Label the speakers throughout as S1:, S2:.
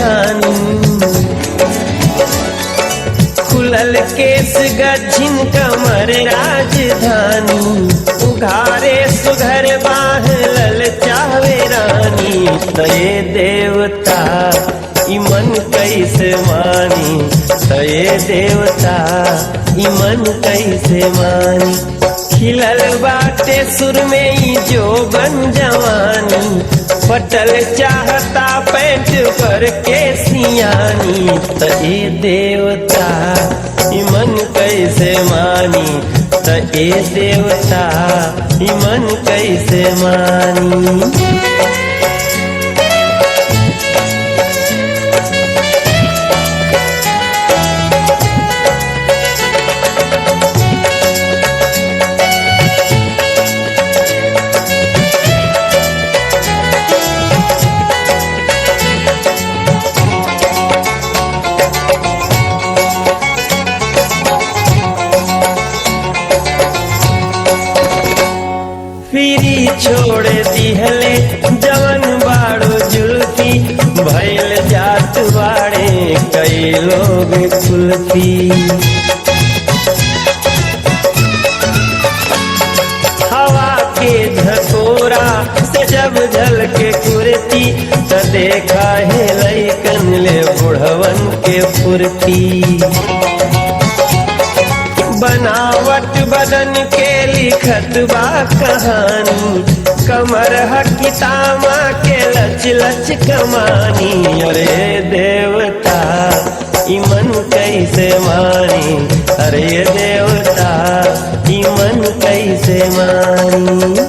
S1: धानी। खुलल केस गज्जिन कमर राजधानी, उघारे सुघर बाह ललचावे रानी। तये देवता ई मन कैसे मानी, तये देवता ई मन कैसे मानी। खिलल बाटे सुर में ई जो बन जवानी, पटल चाहता पैंट पर के सियानी। तये देवता ई मन कैसे मानी, तये देवता ई मन कैसे मानी। फिरी छोड़ दिहले जवन बाड़ो जुल्फी, भैल जात बाड़े कई लोग कुल्फी। हवा के झकोरा से जब झलके कुर्ती, त देखा है लइकन ले बुढ़वन के फुर्ती। बनावट बदन के लिखत बा कहानी, कमर हकितामा के लच लच कमानी। अरे देवता ई मन कैसे मानी, अरे देवता ई मन कैसे मानी।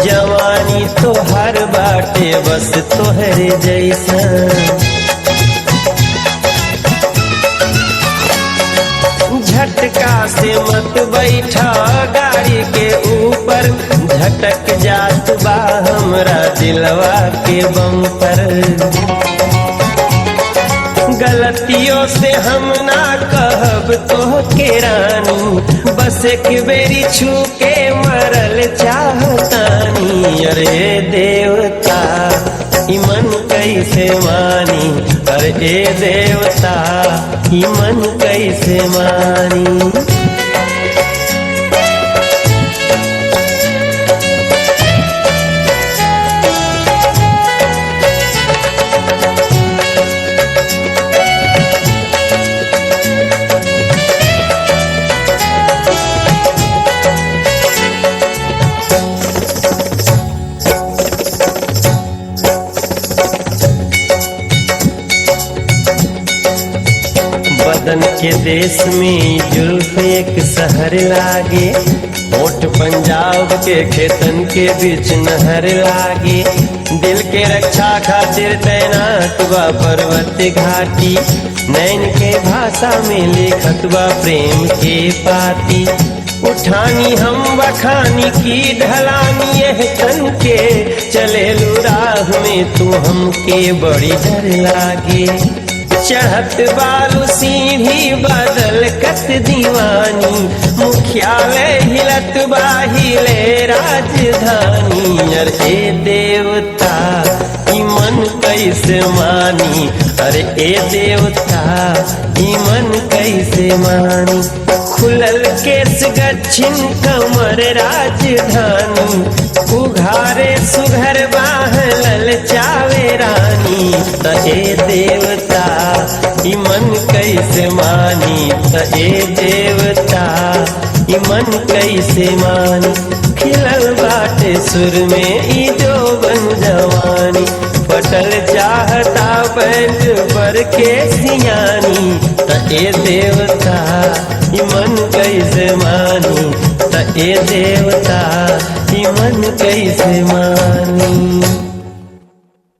S1: जवानी तो हर बाटे बस तोहरे जैसा। झटका से मत बैठा गाड़ी के ऊपर, झटक जात बा हमरा दिलवा के बम्पर। गलतियों से हम ना कहब तो के रानी, बस एक बेरी छू के मरल चाहतानी। अरे देवता ई मन कैसे मानी, अरे देवता ई मन कैसे मानी। बदन के देश में जुल्फ एक शहर लागे, होठ पंजाब के खेतन के बीच नहर लागे। दिल के रक्षा खातिर तैनात बा पर्वत घाटी, नैन के भाषा में लिखत बा प्रेम के पाती। उठानी हम बखानी की ढलानी यह तन के, चले राह में तू हमके बड़ी डर लागे। चढ़त बालू सीढ़ी बादल कत दीवानी, मुख्यालय हिलत बाहिले राजधानी। अरे देवता ई मन कैसे मानी, अरे ए देवता ई मन कैसे मानी। खुलल केस गच्छिन कमर राजधानी, उघारे सुघर बाह ललचावे रानी। तये देवता ई मन कैसे मानी, तये देवता ई मन कैसे मानी। खिलल बाटे सुर में ई जो बन जवानी, पटल चाहता पैंट पर के सियानी। तये देवता ई मन कैसे मानी, तये देवता ई मन कैसे मानी।